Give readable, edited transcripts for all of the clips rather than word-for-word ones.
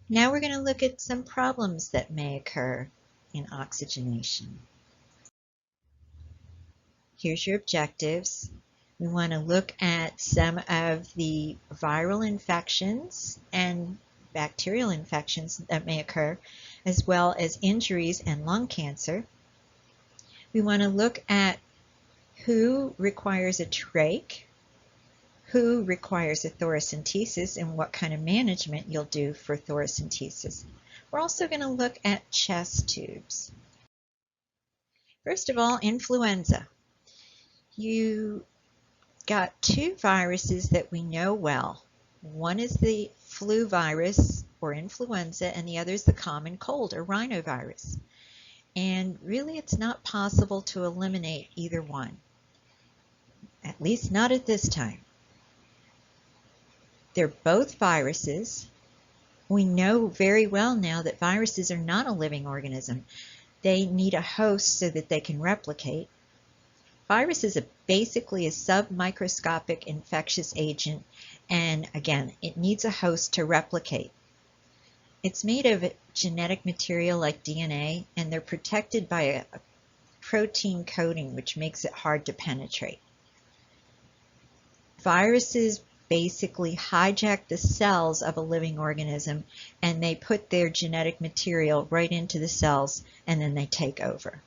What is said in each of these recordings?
Now we're going to look at some problems that may occur in oxygenation. Here's your objectives. We want to look at some of the viral infections and bacterial infections that may occur, as well as injuries and lung cancer. We want to look at who requires a trach, who requires a thoracentesis, and what kind of management you'll do for thoracentesis. We're also going to look at chest tubes. First of all, influenza. You got two viruses that we know well. One is the flu virus or influenza, and the other is the common cold or rhinovirus. And really, it's not possible to eliminate either one, at least not at this time. They're both viruses. We know very well now that viruses are not a living organism. They need a host so that they can replicate. Virus is basically a submicroscopic infectious agent, and again, it needs a host to replicate. It's made of genetic material like DNA, and they're protected by a protein coating, which makes it hard to penetrate. Viruses basically hijack the cells of a living organism, and they put their genetic material right into the cells, and then they take over.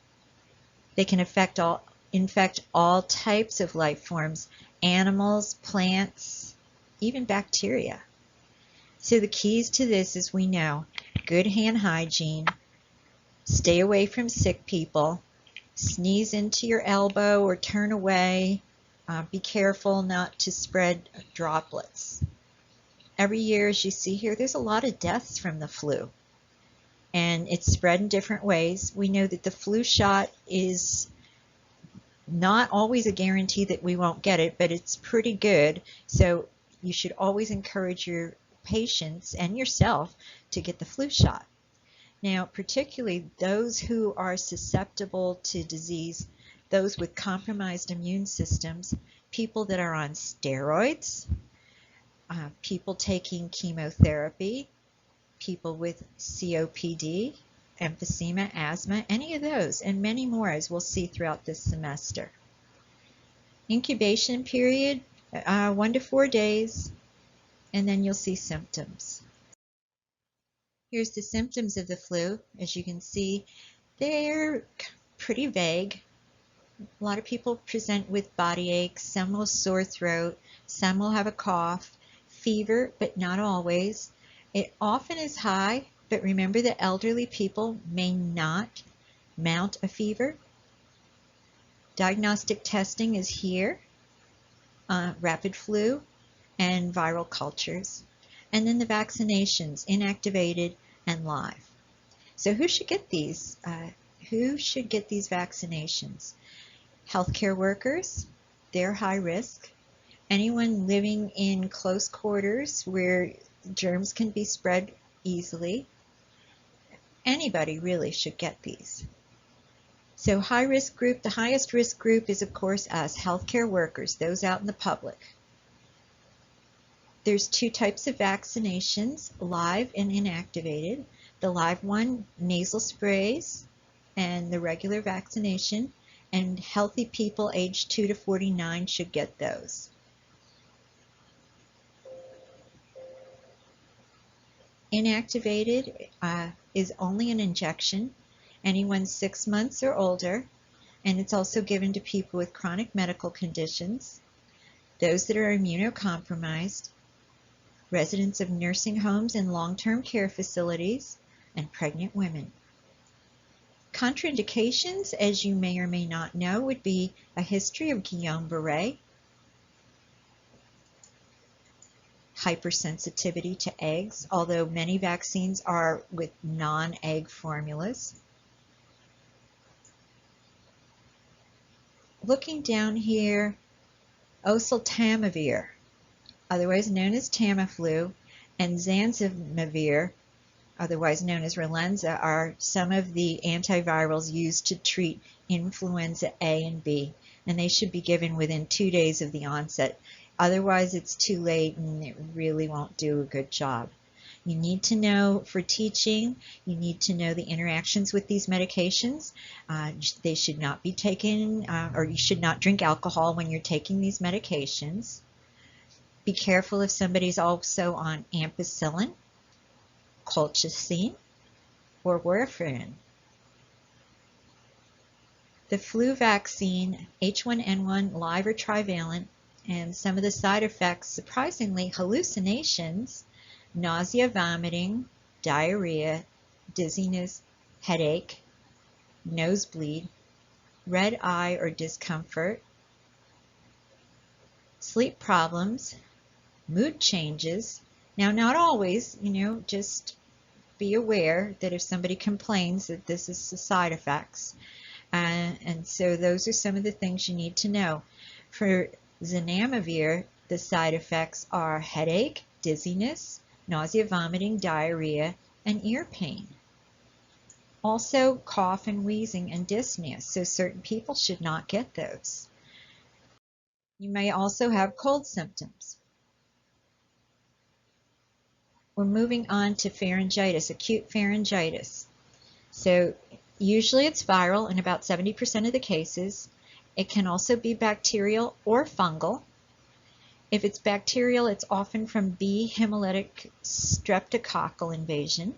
They can infect all types of life forms, animals, plants, even bacteria. So the keys to this, as we know, good hand hygiene, stay away from sick people, sneeze into your elbow or turn away, be careful not to spread droplets. Every year, as you see here, there's a lot of deaths from the flu, and it's spread in different ways. We know that the flu shot is not always a guarantee that we won't get it, but it's pretty good. So you should always encourage your patients and yourself to get the flu shot. Now, particularly those who are susceptible to disease, those with compromised immune systems, people that are on steroids, people taking chemotherapy, people with COPD, emphysema, asthma, any of those, and many more, as we'll see throughout this semester. Incubation period, 1 to 4 days, and then you'll see symptoms. Here's the symptoms of the flu. As you can see, they're pretty vague. A lot of people present with body aches, some will sore throat, some will have a cough, fever, but not always. It often is high, but remember that elderly people may not mount a fever. Diagnostic testing is here, rapid flu and viral cultures. And then the vaccinations, inactivated and live. So who should get these? Who should get these vaccinations? Healthcare workers, they're high risk. Anyone living in close quarters where germs can be spread easily. Anybody really should get these. So high risk group, the highest risk group is of course us, healthcare workers, those out in the public. There's two types of vaccinations, live and inactivated. The live one, nasal sprays, and the regular vaccination, and healthy people aged 2 to 49 should get those. Inactivated is only an injection, anyone 6 months or older, and it's also given to people with chronic medical conditions, those that are immunocompromised, residents of nursing homes and long-term care facilities, and pregnant women. Contraindications, as you may or may not know, would be a history of Guillain-Barré, hypersensitivity to eggs, although many vaccines are with non-egg formulas. Looking down here, oseltamivir, otherwise known as Tamiflu, and zanzimivir, otherwise known as Relenza, are some of the antivirals used to treat influenza A and B, and they should be given within 2 days of the onset. Otherwise, it's too late and it really won't do a good job. You need to know for teaching, you need to know the interactions with these medications. They should not be taken, or you should not drink alcohol when you're taking these medications. Be careful if somebody's also on ampicillin, colchicine, or warfarin. The flu vaccine, H1N1 live or trivalent, and some of the side effects, surprisingly, hallucinations, nausea, vomiting, diarrhea, dizziness, headache, nosebleed, red eye or discomfort, sleep problems, mood changes. Now, not always, just be aware that if somebody complains that this is the side effects. And so those are some of the things you need to know. For zanamivir, the side effects are headache, dizziness, nausea, vomiting, diarrhea, and ear pain. Also, cough and wheezing and dyspnea, so certain people should not get those. You may also have cold symptoms. We're moving on to pharyngitis, acute pharyngitis. So usually it's viral in about 70% of the cases. It can also be bacterial or fungal. If it's bacterial, it's often from B. hemolytic streptococcal invasion.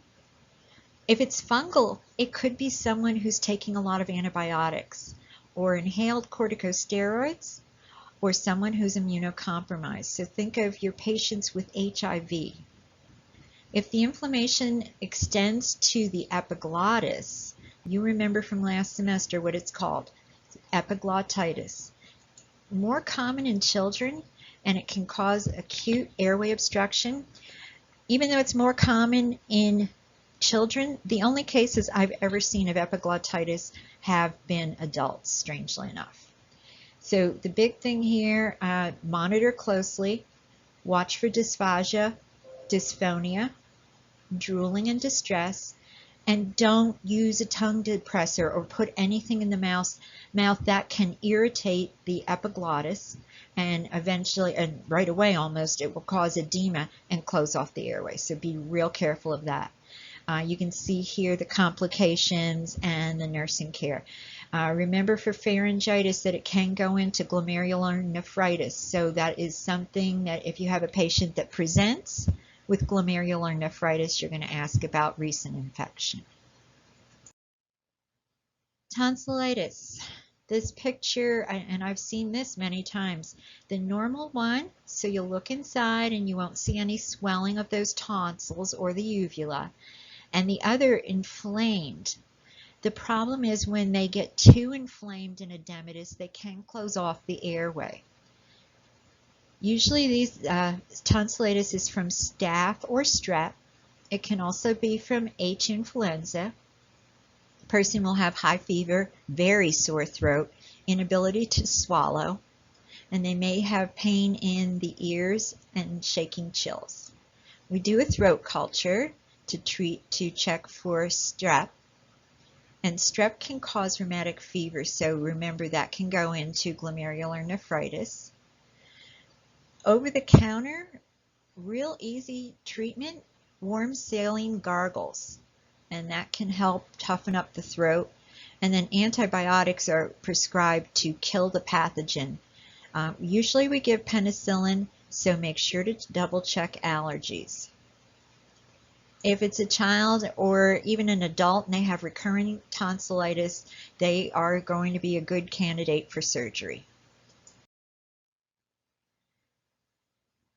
If it's fungal, it could be someone who's taking a lot of antibiotics or inhaled corticosteroids, or someone who's immunocompromised. So think of your patients with HIV. If the inflammation extends to the epiglottis, you remember from last semester what it's called, epiglottitis. More common in children, and it can cause acute airway obstruction. Even though it's more common in children, the only cases I've ever seen of epiglottitis have been adults, strangely enough. So the big thing here, monitor closely, watch for dysphagia, dysphonia, drooling and distress, and don't use a tongue depressor or put anything in the mouth that can irritate the epiglottis, and eventually, and right away almost, it will cause edema and close off the airway. So be real careful of that. You can see here the complications and the nursing care. Remember for pharyngitis that it can go into glomerular nephritis. So that is something that if you have a patient that presents with glomerular nephritis, you're going to ask about recent infection. Tonsillitis. This picture, and I've seen this many times, the normal one, so you'll look inside and you won't see any swelling of those tonsils or the uvula, and the other inflamed. The problem is when they get too inflamed and edematous, they can close off the airway. Usually these tonsillitis is from staph or strep. It can also be from H. influenza. The person will have high fever, very sore throat, inability to swallow, and they may have pain in the ears and shaking chills. We do a throat culture to check for strep, and strep can cause rheumatic fever, so remember that can go into glomerular nephritis. Over the counter, real easy treatment, warm saline gargles, and that can help toughen up the throat. And then antibiotics are prescribed to kill the pathogen. Usually we give penicillin, so make sure to double check allergies. If it's a child or even an adult and they have recurring tonsillitis, they are going to be a good candidate for surgery.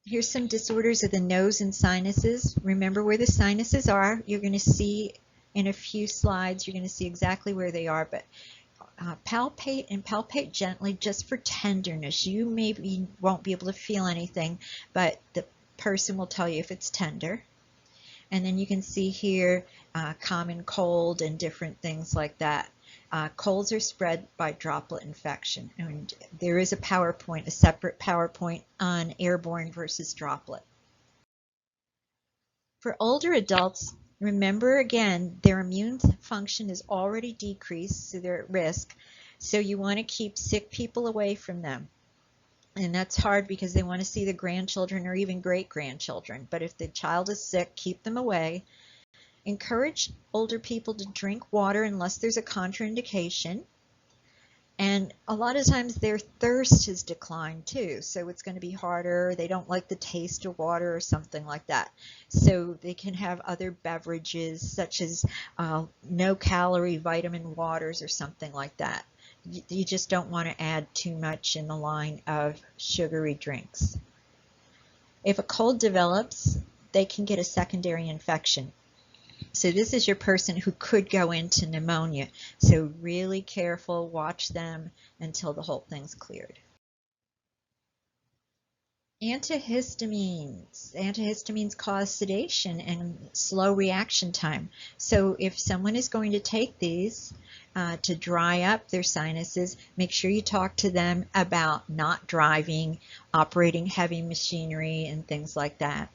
Here's some disorders of the nose and sinuses. Remember where the sinuses are. You're going to see in a few slides, you're going to see exactly where they are, but palpate and palpate gently just for tenderness. You maybe won't be able to feel anything, but the person will tell you if it's tender. And then you can see here common cold and different things like that. Colds are spread by droplet infection, and there is a separate PowerPoint on airborne versus droplet. For older adults, remember again, their immune function is already decreased, so they're at risk, so you want to keep sick people away from them. And that's hard because they want to see the grandchildren or even great-grandchildren. But if the child is sick, keep them away. Encourage older people to drink water unless there's a contraindication. And a lot of times their thirst has declined too, so it's going to be harder. They don't like the taste of water or something like that. So they can have other beverages such as no-calorie vitamin waters or something like that. You just don't want to add too much in the line of sugary drinks. If a cold develops, they can get a secondary infection. So this is your person who could go into pneumonia. So really careful, watch them until the whole thing's cleared. Antihistamines. Antihistamines cause sedation and slow reaction time. So if someone is going to take these to dry up their sinuses, make sure you talk to them about not driving, operating heavy machinery, and things like that.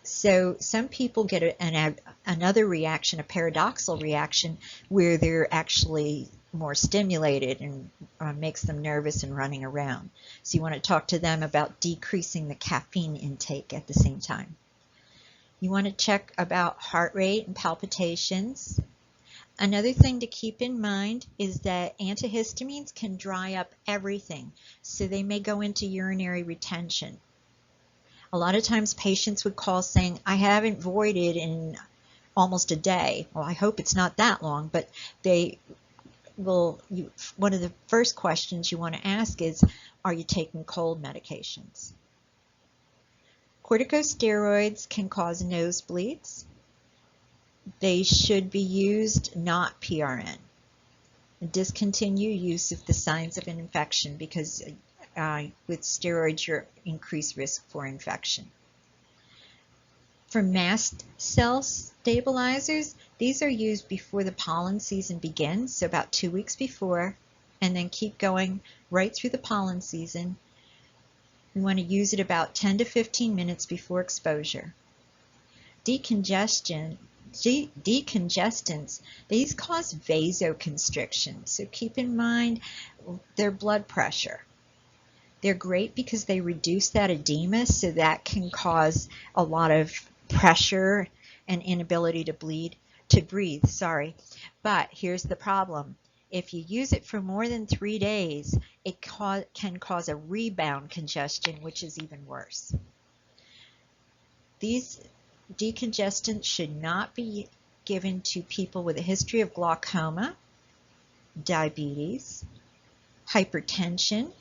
So some people get another reaction, a paradoxical reaction, where they're actually more stimulated and makes them nervous and running around. So you want to talk to them about decreasing the caffeine intake at the same time. You want to check about heart rate and palpitations. Another thing to keep in mind is that antihistamines can dry up everything, so they may go into urinary retention. A lot of times patients would call saying, I haven't voided in almost a day. Well, I hope it's not that long, but they will, one of the first questions you want to ask is, are you taking cold medications? Corticosteroids can cause nosebleeds. They should be used, not PRN. Discontinue use if the signs of an infection, because with steroids, you're increased risk for infection. For mast cell stabilizers, these are used before the pollen season begins, so about 2 weeks before, and then keep going right through the pollen season. We want to use it about 10 to 15 minutes before exposure. Decongestants, these cause vasoconstriction, so keep in mind their blood pressure. They're great because they reduce that edema, so that can cause a lot of pressure and inability to breathe. But here's the problem. If you use it for more than 3 days, it can cause a rebound congestion, which is even worse. These decongestants should not be given to people with a history of glaucoma, diabetes, hypertension,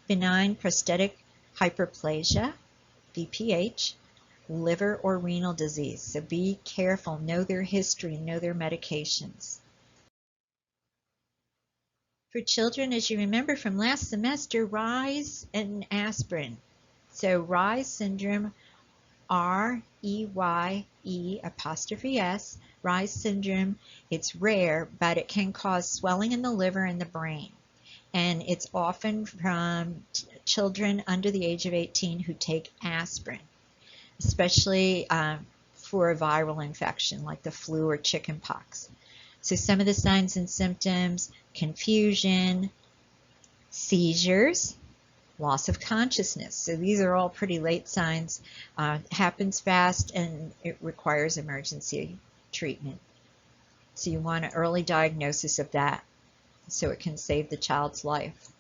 benign prostatic hyperplasia, BPH, liver or renal disease. So be careful, know their history, know their medications. For children, as you remember from last semester, REYES and aspirin. So REYES syndrome, REYE', REYES syndrome, it's rare, but it can cause swelling in the liver and the brain. And it's often from children under the age of 18 who take aspirin, especially for a viral infection like the flu or chickenpox. So some of the signs and symptoms: confusion, seizures, loss of consciousness. So these are all pretty late signs. Happens fast and it requires emergency treatment. So you want an early diagnosis of that, so it can save the child's life.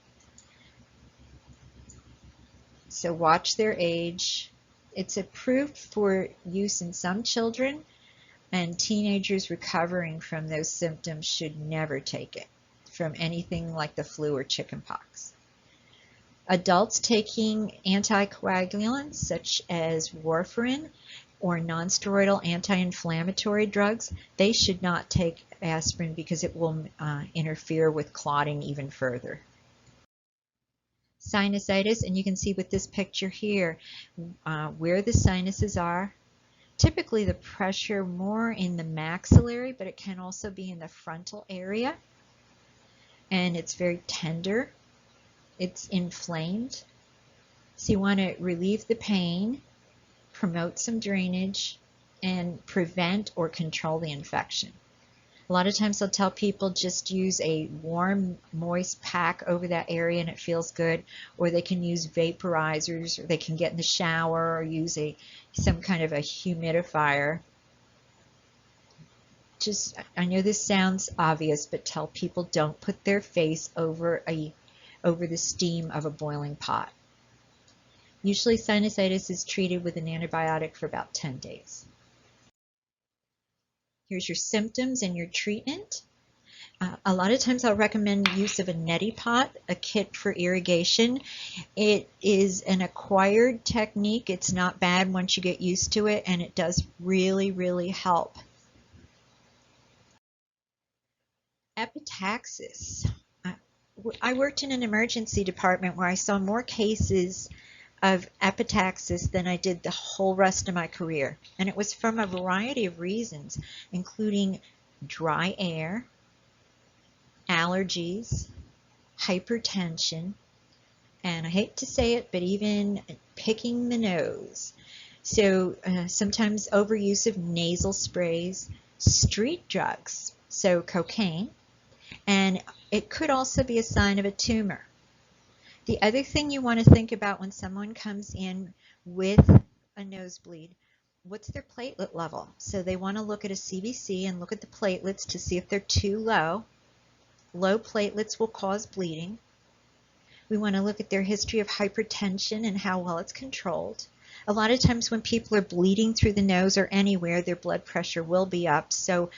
So watch their age. It's approved for use in some children, and teenagers recovering from those symptoms should never take it, from anything like the flu or chickenpox. Adults taking anticoagulants such as warfarin or nonsteroidal anti-inflammatory drugs, they should not take aspirin because it will interfere with clotting even further. Sinusitis, and you can see with this picture here where the sinuses are. Typically the pressure more in the maxillary, but it can also be in the frontal area, and it's very tender. It's inflamed. So you want to relieve the pain, promote some drainage, and prevent or control the infection. A lot of times I'll tell people just use a warm, moist pack over that area and it feels good, or they can use vaporizers, or they can get in the shower or use some kind of a humidifier. I know this sounds obvious, but tell people don't put their face over the steam of a boiling pot. Usually sinusitis is treated with an antibiotic for about 10 days. Here's your symptoms and your treatment. A lot of times I'll recommend use of a neti pot, a kit for irrigation. It is an acquired technique. It's not bad once you get used to it, and it does really, really help. Epitaxis. I worked in an emergency department where I saw more cases of epitaxis than I did the whole rest of my career. And it was from a variety of reasons, including dry air, allergies, hypertension, and I hate to say it, but even picking the nose. So sometimes overuse of nasal sprays, street drugs, so cocaine, and it could also be a sign of a tumor. The other thing you want to think about when someone comes in with a nosebleed, what's their platelet level? So they want to look at a CBC and look at the platelets to see if they're too low. Low platelets will cause bleeding. We want to look at their history of hypertension and how well it's controlled. A lot of times when people are bleeding through the nose or anywhere, their blood pressure will be up, so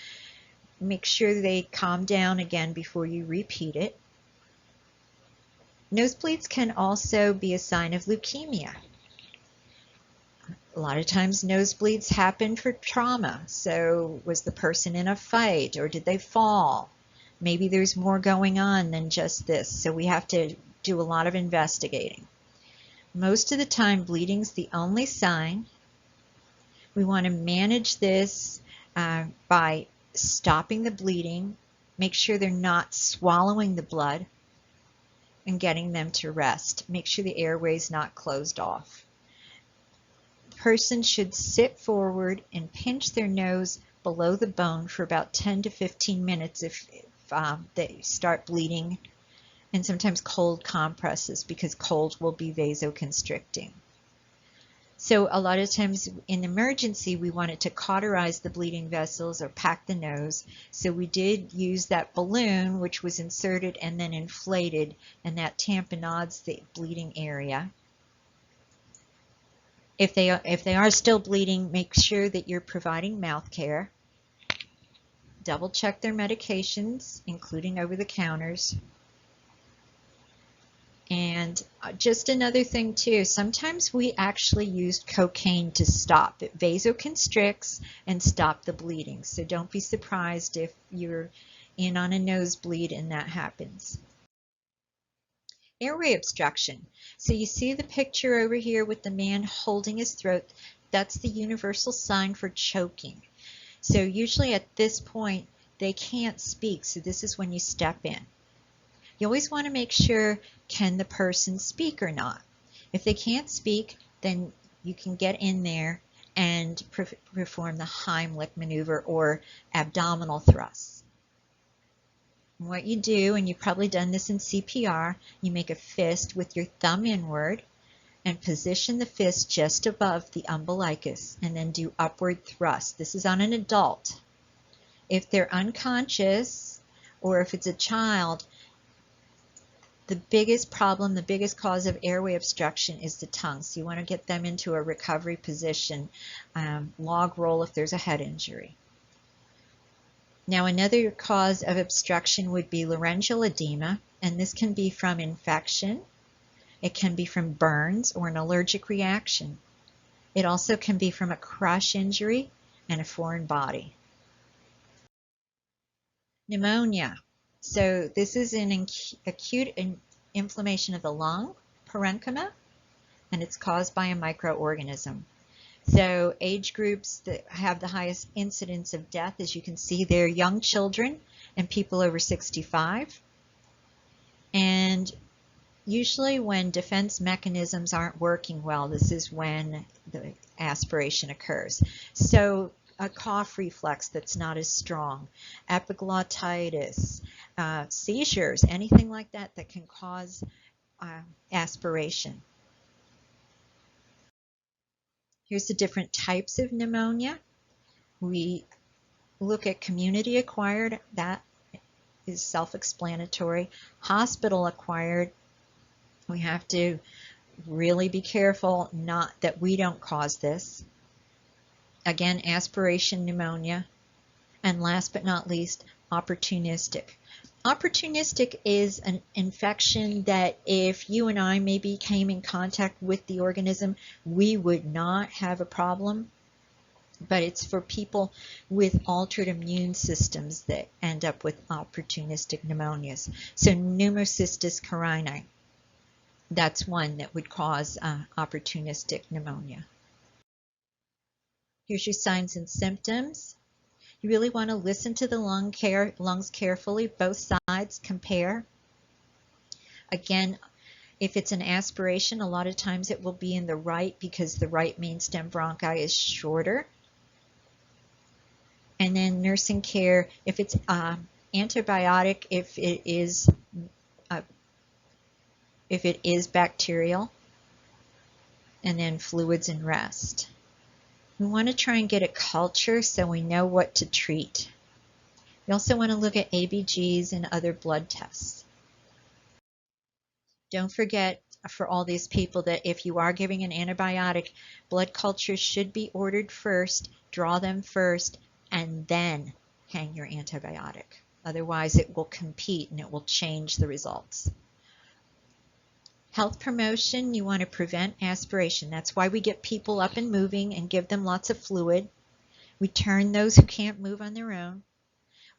make sure they calm down again before you repeat it. Nosebleeds can also be a sign of leukemia. A lot of times nosebleeds happen for trauma. So was the person in a fight, or did they fall? Maybe there's more going on than just this, so we have to do a lot of investigating. Most of the time, bleeding's the only sign. We want to manage this by stopping the bleeding, make sure they're not swallowing the blood, and getting them to rest. Make sure the airway's not closed off. The person should sit forward and pinch their nose below the bone for about 10 to 15 minutes if they start bleeding, and sometimes cold compresses because cold will be vasoconstricting. So a lot of times in emergency, we wanted to cauterize the bleeding vessels or pack the nose. So we did use that balloon, which was inserted and then inflated, and that tamponades the bleeding area. If they are still bleeding, make sure that you're providing mouth care. Double check their medications, including over-the-counters. And just another thing too, sometimes we actually used cocaine to stop. It vasoconstricts and stop the bleeding. So don't be surprised if you're in on a nosebleed and that happens. Airway obstruction. So you see the picture over here with the man holding his throat. That's the universal sign for choking. So usually at this point, they can't speak. So this is when you step in. You always want to make sure, can the person speak or not? If they can't speak, then you can get in there and perform the Heimlich maneuver or abdominal thrusts. And what you do, and you've probably done this in CPR, you make a fist with your thumb inward and position the fist just above the umbilicus and then do upward thrust. This is on an adult. If they're unconscious or if it's a child, the biggest problem, the biggest cause of airway obstruction is the tongue. So you want to get them into a recovery position, log roll if there's a head injury. Now another cause of obstruction would be laryngeal edema, and this can be from infection. It can be from burns or an allergic reaction. It also can be from a crush injury and a foreign body. Pneumonia. So this is an acute inflammation of the lung, parenchyma, and it's caused by a microorganism. So age groups that have the highest incidence of death, as you can see, they're young children and people over 65. And usually when defense mechanisms aren't working well, this is when the aspiration occurs. So a cough reflex that's not as strong, epiglottitis, seizures, anything like that that can cause aspiration. Here's the different types of pneumonia. We look at community acquired, that is self-explanatory. Hospital acquired, we have to really be careful not that we don't cause this. Again, aspiration pneumonia. And last but not least, opportunistic. Opportunistic is an infection that if you and I maybe came in contact with the organism, we would not have a problem. But it's for people with altered immune systems that end up with opportunistic pneumonias. So pneumocystis carinii, that's one that would cause opportunistic pneumonia. Here's your signs and symptoms. You really want to listen to the lungs carefully, both sides, compare. Again, if it's an aspiration, a lot of times it will be in the right because the right main stem bronchi is shorter. And then nursing care, if it's antibiotic, if it is bacterial, and then fluids and rest. We want to try and get a culture so we know what to treat. We also want to look at ABGs and other blood tests. Don't forget, for all these people, that if you are giving an antibiotic, blood cultures should be ordered first, draw them first, and then hang your antibiotic. Otherwise, it will compete and it will change the results. Health promotion, you want to prevent aspiration. That's why we get people up and moving and give them lots of fluid. We turn those who can't move on their own.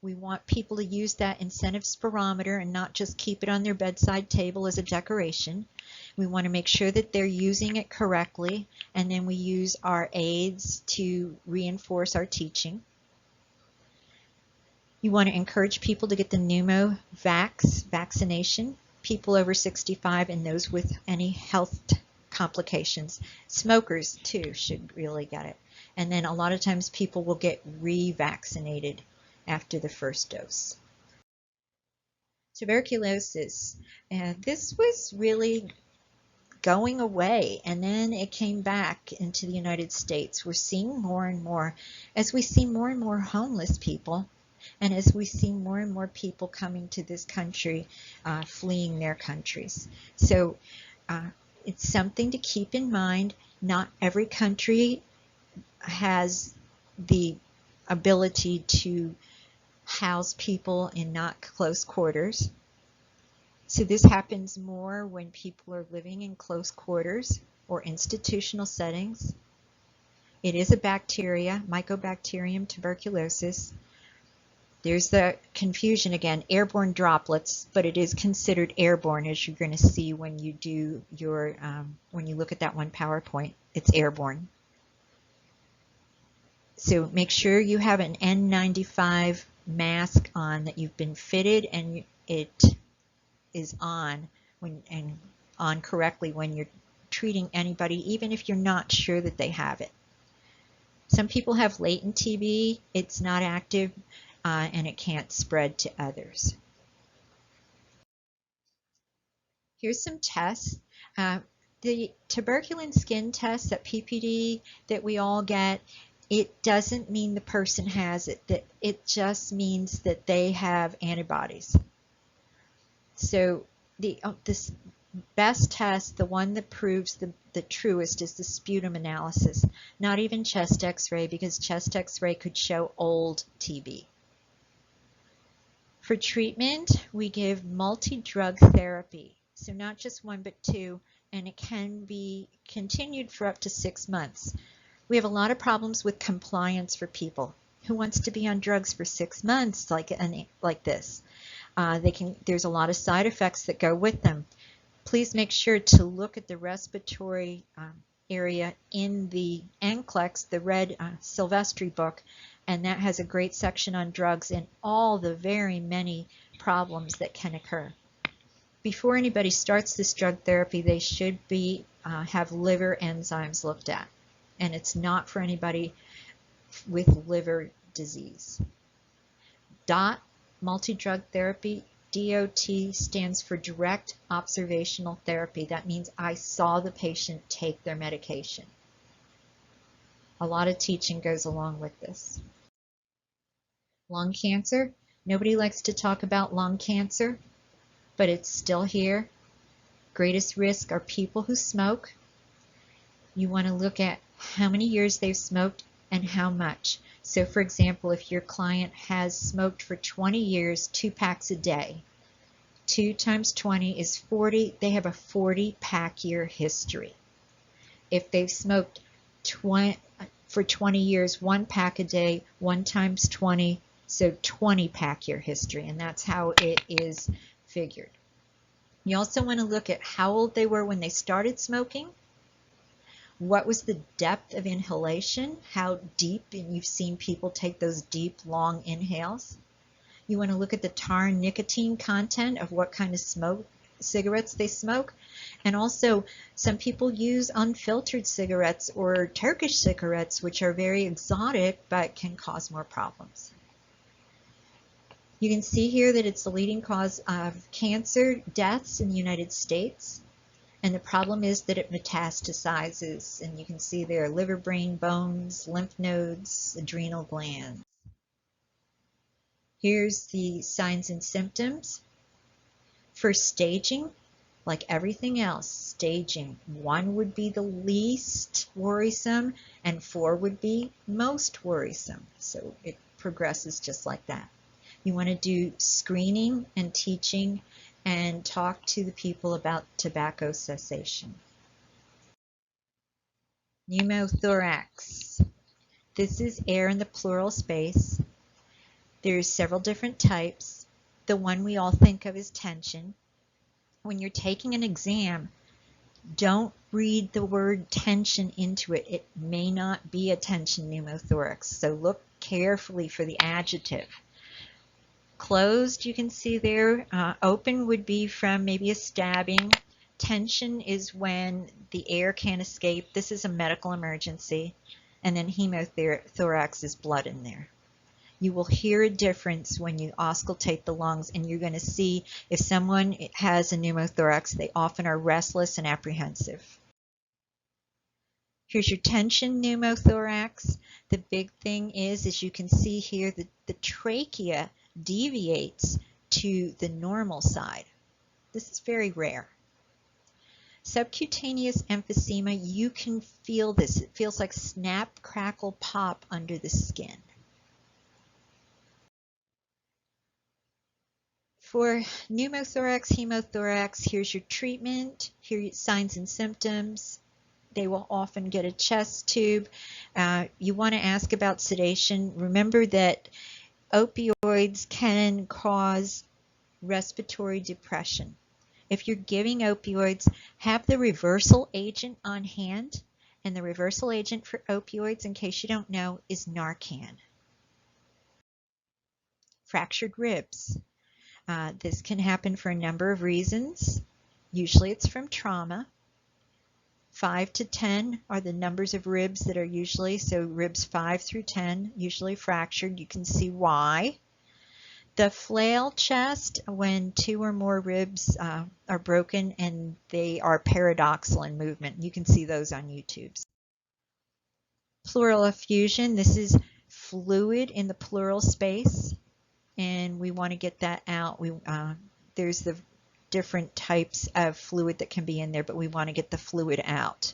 We want people to use that incentive spirometer and not just keep it on their bedside table as a decoration. We want to make sure that they're using it correctly, and then we use our aids to reinforce our teaching. You want to encourage people to get the pneumovax vaccination, people over 65 and those with any health complications. Smokers too should really get it. And then a lot of times people will get revaccinated after the first dose. Tuberculosis, this was really going away, and then it came back into the United States. We're seeing more and more, as we see more and more homeless people, and as we see more and more people coming to this country, fleeing their countries. So it's something to keep in mind. Not every country has the ability to house people in not close quarters. So this happens more when people are living in close quarters or institutional settings. It is a bacteria, Mycobacterium tuberculosis. There's the confusion again, airborne droplets, but it is considered airborne, as you're going to see when you do your, when you look at that one PowerPoint, it's airborne. So make sure you have an N95 mask on, that you've been fitted and it is on and on correctly when you're treating anybody, even if you're not sure that they have it. Some people have latent TB, it's not active, and it can't spread to others. Here's some tests. The tuberculin skin test, that PPD that we all get, it doesn't mean the person has it. That it just means that they have antibodies. So this best test, the one that proves the truest, is the sputum analysis. Not even chest x-ray, because chest x-ray could show old TB. For treatment, we give multi-drug therapy. So not just one, but two, and it can be continued for up to 6 months. We have a lot of problems with compliance for people. Who wants to be on drugs for 6 months like this? There's a lot of side effects that go with them. Please make sure to look at the respiratory area in the NCLEX, the red Silvestri book, and that has a great section on drugs and all the very many problems that can occur. Before anybody starts this drug therapy, they should have liver enzymes looked at. And it's not for anybody with liver disease. DOT, multi-drug therapy, DOT stands for direct observational therapy. That means I saw the patient take their medication. A lot of teaching goes along with this. Lung cancer. Nobody likes to talk about lung cancer, but it's still here. Greatest risk are people who smoke. You want to look at how many years they've smoked and how much. So for example, if your client has smoked for 20 years, 2 packs a day, 2 times 20 is 40, they have a 40 pack year history. If they've smoked for 20 years, 1 pack a day, 1 times 20, so 20 pack year history, and that's how it is figured. You also want to look at how old they were when they started smoking. What was the depth of inhalation? How deep, and you've seen people take those deep, long inhales. You want to look at the tar and nicotine content of what kind of cigarettes they smoke. And also, some people use unfiltered cigarettes or Turkish cigarettes, which are very exotic but can cause more problems. You can see here that it's the leading cause of cancer deaths in the United States. And the problem is that it metastasizes, and you can see there liver, brain, bones, lymph nodes, adrenal glands. Here's the signs and symptoms. For staging, like everything else, staging 1 would be the least worrisome and 4 would be most worrisome. So it progresses just like that. You want to do screening and teaching and talk to the people about tobacco cessation. Pneumothorax. This is air in the pleural space. There's several different types. The one we all think of is tension. When you're taking an exam, don't read the word tension into it. It may not be a tension pneumothorax, so look carefully for the adjective. Closed, you can see there. Open would be from maybe a stabbing. Tension is when the air can't escape. This is a medical emergency. And then hemothorax is blood in there. You will hear a difference when you auscultate the lungs, and you're going to see if someone has a pneumothorax, they often are restless and apprehensive. Here's your tension pneumothorax. The big thing is, as you can see here, the trachea deviates to the normal side. This is very rare. Subcutaneous emphysema, you can feel this. It feels like snap, crackle, pop under the skin. For pneumothorax, hemothorax, here's your treatment. Here are your signs and symptoms. They will often get a chest tube. You want to ask about sedation. Remember that opioids can cause respiratory depression. If you're giving opioids, have the reversal agent on hand. And the reversal agent for opioids, in case you don't know, is Narcan. Fractured ribs. This can happen for a number of reasons. Usually it's from trauma. 5 to 10 are the numbers of ribs that are usually, so ribs 5 through 10, usually fractured. You can see why. The flail chest, when 2 or more ribs are broken and they are paradoxal in movement. You can see those on YouTube. Pleural effusion, this is fluid in the pleural space, and we want to get that out. There's the different types of fluid that can be in there, but we want to get the fluid out.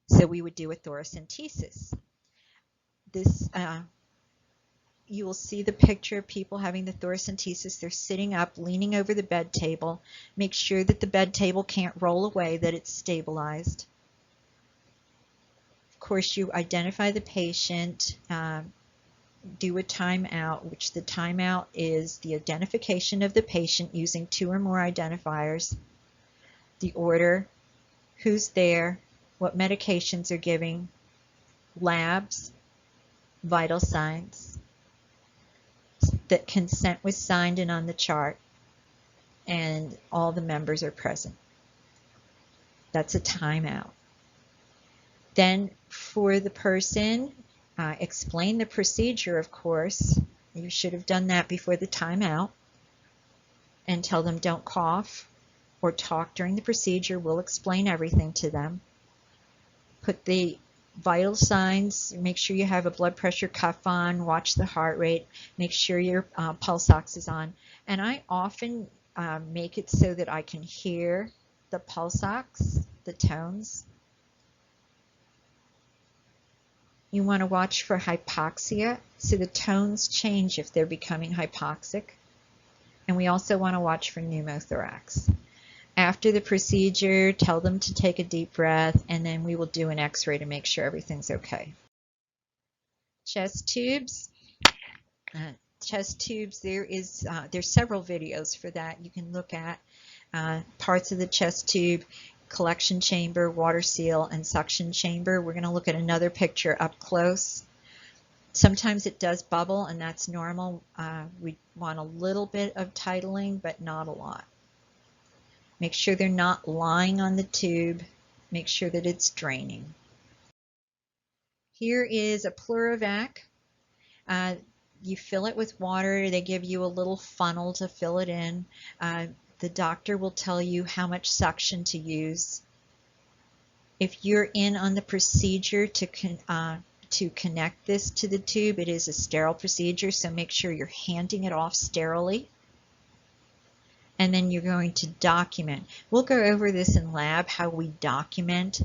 So we would do a thoracentesis. This, you will see the picture of people having the thoracentesis. They're sitting up, leaning over the bed table. Make sure that the bed table can't roll away, that it's stabilized. Of course, you identify the patient, do a timeout, which the timeout is the identification of the patient using 2 or more identifiers, the order, who's there, what medications are giving, labs, vital signs. That consent was signed in on the chart, and all the members are present. That's a timeout. Then for the person, explain the procedure, of course. You should have done that before the timeout. And tell them don't cough or talk during the procedure. We'll explain everything to them. Put the vital signs, make sure you have a blood pressure cuff on, watch the heart rate, make sure your pulse ox is on. And I often make it so that I can hear the pulse ox, the tones. You want to watch for hypoxia, so the tones change if they're becoming hypoxic. And we also want to watch for pneumothorax. After the procedure, tell them to take a deep breath, and then we will do an x-ray to make sure everything's okay. Chest tubes. Chest tubes, there's several videos for that. You can look at parts of the chest tube, collection chamber, water seal, and suction chamber. We're going to look at another picture up close. Sometimes it does bubble, and that's normal. We want a little bit of titling, but not a lot. Make sure they're not lying on the tube. Make sure that it's draining. Here is a Pleurovac. You fill it with water. They give you a little funnel to fill it in. The doctor will tell you how much suction to use. If you're in on the procedure to connect this to the tube, it is a sterile procedure, so make sure you're handing it off sterilely. And then you're going to document. We'll go over this in lab, how we document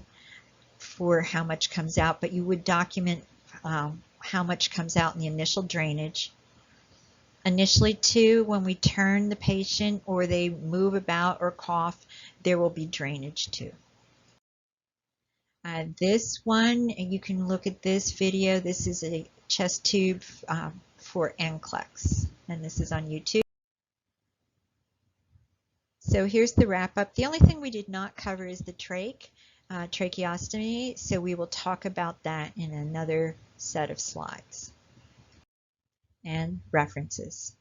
for how much comes out, but you would document how much comes out in the initial drainage. Initially too, when we turn the patient or they move about or cough, there will be drainage too. This one, you can look at this video. This is a chest tube for NCLEX, and this is on YouTube. So here's the wrap up. The only thing we did not cover is the tracheostomy, so we will talk about that in another set of slides and references.